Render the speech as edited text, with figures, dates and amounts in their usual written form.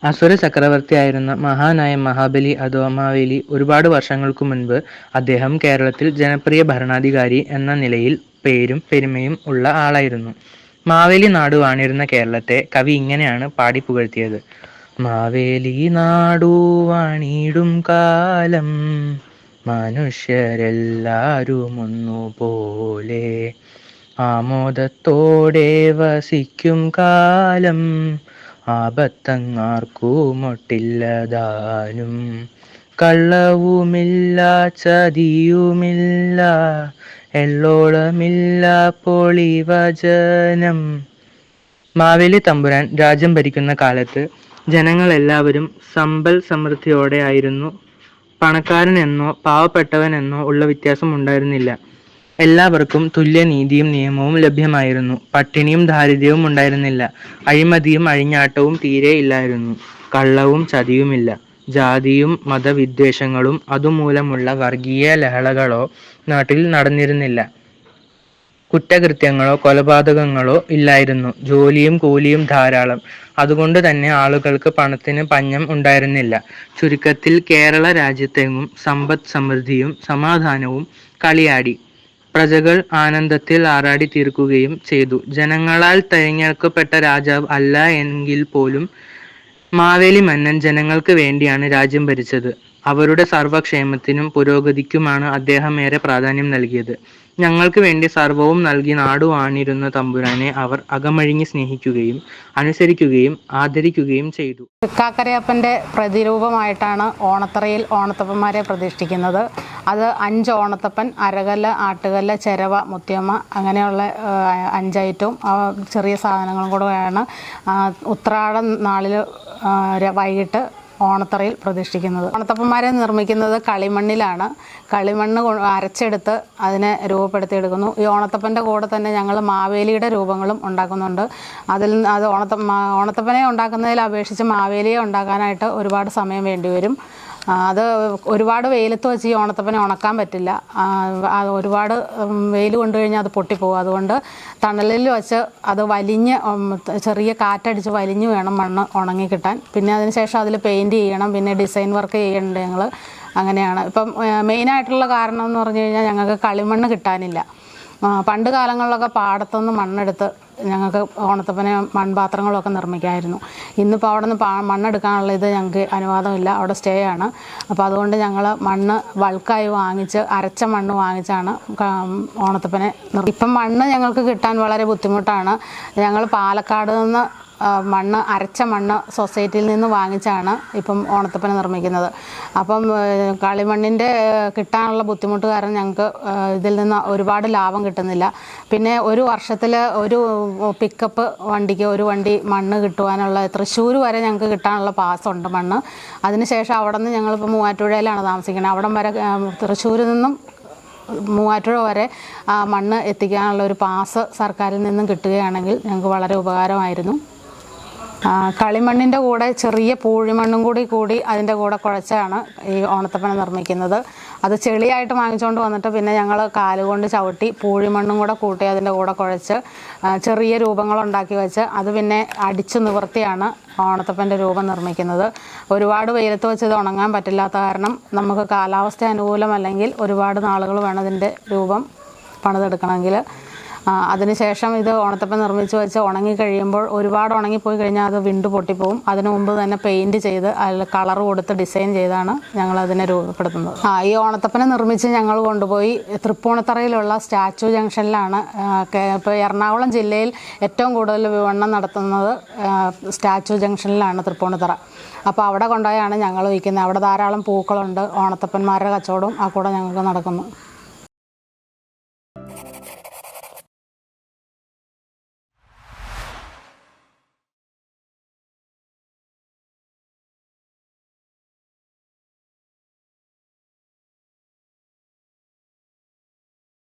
അസുര ചക്രവർത്തിയായിരുന്ന മഹാനായ മഹാബലി അഥവാ മാവേലി ഒരുപാട് വർഷങ്ങൾക്കു മുൻപ് അദ്ദേഹം കേരളത്തിൽ ജനപ്രിയ ഭരണാധികാരി എന്ന നിലയിൽ പേരും പെരുമയും ഉള്ള ആളായിരുന്നു. മാവേലി നാടു വാണിരുന്ന കേരളത്തെ കവി ഇങ്ങനെയാണ് പാടി പുകഴ്ത്തിയത്. മാവേലി നാടു വാണിടും കാലം മനുഷ്യരെല്ലാരും ഒന്നുപോലെ ആമോദത്തോടെ വസിക്കും കാലം ആപത്തങ്ങാർക്കുമൊട്ടില്ലതാനും കള്ളവുമില്ല ചതിയുമില്ല എള്ളോളമില്ല പൊളിവചനം. മാവേലി തമ്പുരാൻ രാജ്യം ഭരിക്കുന്ന കാലത്ത് ജനങ്ങളെല്ലാവരും സമ്പൽ സമൃദ്ധിയോടെ ആയിരുന്നു. പണക്കാരനെന്നോ പാവപ്പെട്ടവനെന്നോ ഉള്ള വ്യത്യാസം ഉണ്ടായിരുന്നില്ല. എല്ലാവർക്കും തുല്യനീതിയും നിയമവും ലഭ്യമായിരുന്നു. പട്ടിണിയും ദാരിദ്ര്യവും ഉണ്ടായിരുന്നില്ല. അഴിമതിയും അഴിഞ്ഞാട്ടവും തീരെ ഇല്ലായിരുന്നു. കള്ളവും ചതിയുമില്ല. ജാതിയും മതവിദ്വേഷങ്ങളും അതുമൂലമുള്ള വർഗീയ ലഹളകളോ നാട്ടിൽ നടന്നിരുന്നില്ല. കുറ്റകൃത്യങ്ങളോ കൊലപാതകങ്ങളോ ഇല്ലായിരുന്നു. ജോലിയും കൂലിയും ധാരാളം. അതുകൊണ്ട് തന്നെ ആളുകൾക്ക് പണത്തിന് പഞ്ഞം ഉണ്ടായിരുന്നില്ല. ചുരുക്കത്തിൽ കേരള രാജ്യത്തെങ്ങും സമ്പദ് സമൃദ്ധിയും സമാധാനവും കളിയാടി. പ്രജകൾ ആനന്ദത്തിൽ ആറാടി തീർക്കുകയും ചെയ്തു. ജനങ്ങളാൽ തെരഞ്ഞെടുക്കപ്പെട്ട രാജാവ് അല്ല എങ്കിൽ പോലും മാവേലി മന്നൻ ജനങ്ങൾക്ക് വേണ്ടിയാണ് രാജ്യം ഭരിച്ചത്. അവരുടെ സർവ്വക്ഷേമത്തിനും പുരോഗതിക്കുമാണ് അദ്ദേഹം ഏറെ പ്രാധാന്യം നൽകിയത്. ഞങ്ങൾക്ക് വേണ്ടി സർവ്വവും നൽകി നാടു വാണിരുന്ന തമ്പുരാനെ അവർ അകമഴിഞ്ഞ് സ്നേഹിക്കുകയും അനുസരിക്കുകയും ആദരിക്കുകയും ചെയ്തു. തൃക്കാക്കരയപ്പൻ്റെ പ്രതിരൂപമായിട്ടാണ് ഓണത്തറയിൽ ഓണത്തപ്പന്മാരെ പ്രതിഷ്ഠിക്കുന്നത്. അത് 5 ഓണത്തപ്പൻ, അരകല്ല്, ആട്ടുകല്ല്, ചെരവ, മുത്തിയമ്മ അങ്ങനെയുള്ള 5 ഐറ്റവും ചെറിയ സാധനങ്ങളും കൂടെയാണ് ഉത്രാടം നാളിൽ വൈകിട്ട് ഓണത്തറയിൽ പ്രതിഷ്ഠിക്കുന്നത്. ഓണത്തപ്പന്മാരെ നിർമ്മിക്കുന്നത് കളിമണ്ണിലാണ്. കളിമണ്ണ് അരച്ചെടുത്ത് അതിനെ രൂപപ്പെടുത്തിയെടുക്കുന്നു. ഈ ഓണത്തപ്പൻ്റെ കൂടെ തന്നെ ഞങ്ങൾ മാവേലിയുടെ രൂപങ്ങളും ഉണ്ടാക്കുന്നുണ്ട്. അത് ഓണത്തപ്പനെ ഉണ്ടാക്കുന്നതിൽ അപേക്ഷിച്ച് മാവേലിയെ ഉണ്ടാക്കാനായിട്ട് ഒരുപാട് സമയം വേണ്ടിവരും. അത് ഒരുപാട് വെയിലത്ത് വെച്ച് ഈ ഓണത്തപ്പനെ ഉണക്കാൻ പറ്റില്ല. ഒരുപാട് വെയിൽ കൊണ്ടു കഴിഞ്ഞാൽ അത് പൊട്ടിപ്പോകും. അതുകൊണ്ട് തണലിൽ വെച്ച് അത് വലിഞ്ഞ് ചെറിയ കാറ്റടിച്ച് വലിഞ്ഞ് വേണം മണ്ണ് ഉണങ്ങി കിട്ടാൻ. പിന്നെ അതിന് ശേഷം അതിൽ പെയിൻറ് ചെയ്യണം. പിന്നെ ഡിസൈൻ വർക്ക് ചെയ്യേണ്ടത് ഞങ്ങൾ അങ്ങനെയാണ്. ഇപ്പം മെയിനായിട്ടുള്ള കാരണം എന്ന് പറഞ്ഞു കഴിഞ്ഞാൽ ഞങ്ങൾക്ക് കളിമണ്ണ് കിട്ടാനില്ല. പണ്ട് കാലങ്ങളിലൊക്കെ പാടത്തുനിന്ന് മണ്ണെടുത്ത് ഞങ്ങൾക്ക് ഓണത്തപ്പനെ മൺപാത്രങ്ങളൊക്കെ നിർമ്മിക്കാമായിരുന്നു. ഇന്നിപ്പോൾ അവിടെ നിന്ന് മണ്ണെടുക്കാനുള്ള ഇത് ഞങ്ങൾക്ക് അനുവാദമില്ല. അവിടെ സ്റ്റേ ആണ്. അപ്പോൾ അതുകൊണ്ട് ഞങ്ങൾ മണ്ണ് ബൾക്കായി വാങ്ങിച്ച് അരച്ച മണ്ണ് വാങ്ങിച്ചാണ് ഓണത്തപ്പനെ ഇപ്പം മണ്ണ് ഞങ്ങൾക്ക് കിട്ടാൻ വളരെ ബുദ്ധിമുട്ടാണ്. ഞങ്ങൾ പാലക്കാട് നിന്ന് അരച്ച മണ്ണ് സൊസൈറ്റിയിൽ നിന്ന് വാങ്ങിച്ചാണ് ഇപ്പം ഓണത്തപ്പനെ നിർമ്മിക്കുന്നത്. അപ്പം കളിമണ്ണിൻ്റെ കിട്ടാനുള്ള ബുദ്ധിമുട്ട് കാരണം ഞങ്ങൾക്ക് ഇതിൽ നിന്ന് ഒരുപാട് ലാഭം കിട്ടുന്നില്ല. പിന്നെ ഒരു വർഷത്തിൽ ഒരു പിക്കപ്പ് വണ്ടിക്ക് ഒരു വണ്ടി മണ്ണ് കിട്ടുവാനുള്ള തൃശ്ശൂർ വരെ ഞങ്ങൾക്ക് കിട്ടാനുള്ള പാസ്സുണ്ട് മണ്ണ്. അതിനുശേഷം അവിടെ നിന്ന് ഞങ്ങളിപ്പോൾ മൂവാറ്റുപുഴയിലാണ് താമസിക്കുന്നത്. അവിടം വരെ തൃശ്ശൂരിൽ നിന്നും മൂവാറ്റുപുഴ വരെ മണ്ണ് എത്തിക്കാനുള്ള ഒരു പാസ് സർക്കാരിൽ നിന്നും കിട്ടുകയാണെങ്കിൽ ഞങ്ങൾക്ക് വളരെ ഉപകാരമായിരുന്നു. കളിമണ്ണിൻ്റെ കൂടെ ചെറിയ പൂഴിമണ്ണും കൂടി അതിൻ്റെ കൂടെ കുഴച്ചാണ് ഈ ഓണത്തപ്പനെ നിർമ്മിക്കുന്നത്. അത് ചെളിയായിട്ട് വാങ്ങിച്ചുകൊണ്ട് വന്നിട്ട് പിന്നെ ഞങ്ങൾ കാലുകൊണ്ട് ചവിട്ടി പൂഴിമണ്ണും കൂടെ കൂട്ടി അതിൻ്റെ കൂടെ കുഴച്ച് ചെറിയ രൂപങ്ങളുണ്ടാക്കി വെച്ച് അത് പിന്നെ അടിച്ച് നിവർത്തിയാണ് ഓണത്തപ്പൻ്റെ രൂപം നിർമ്മിക്കുന്നത്. ഒരുപാട് വെയിലത്ത് വെച്ച് ഇത് ഉണങ്ങാൻ പറ്റില്ലാത്ത കാരണം നമുക്ക് കാലാവസ്ഥ അനുകൂലമല്ലെങ്കിൽ ഒരുപാട് നാളുകൾ വേണം ഇതിൻ്റെ രൂപം പണിതെടുക്കണമെങ്കിൽ. അതിനുശേഷം ഇത് ഓണത്തപ്പൻ നിർമ്മിച്ച് വെച്ച് ഉണങ്ങി കഴിയുമ്പോൾ ഒരുപാട് ഉണങ്ങിപ്പോയി കഴിഞ്ഞാൽ അത് വിണ്ടു പൊട്ടിപ്പോവും. അതിനു മുമ്പ് തന്നെ പെയിൻറ് ചെയ്ത് അതിൽ കളർ കൊടുത്ത് ഡിസൈൻ ചെയ്താണ് ഞങ്ങളതിനെ രൂപപ്പെടുത്തുന്നത്. ഈ ഓണത്തപ്പനെ നിർമ്മിച്ച് ഞങ്ങൾ കൊണ്ടുപോയി തൃപ്പൂണിത്തറയിലുള്ള സ്റ്റാച്യു ജംഗ്ഷനിലാണ്. ഇപ്പോൾ എറണാകുളം ജില്ലയിൽ ഏറ്റവും കൂടുതൽ വിപണനം നടത്തുന്നത് സ്റ്റാച്യു ജംഗ്ഷനിലാണ് തൃപ്പൂണിത്തറ. അപ്പോൾ അവിടെ കൊണ്ടുപോയാണ് ഞങ്ങൾ വിൽക്കുന്നത്. അവിടെ ധാരാളം പൂക്കളുണ്ട്. ഓണത്തപ്പന്മാരുടെ കച്ചവടവും ആ കൂടെ ഞങ്ങൾക്ക് നടക്കുന്നു.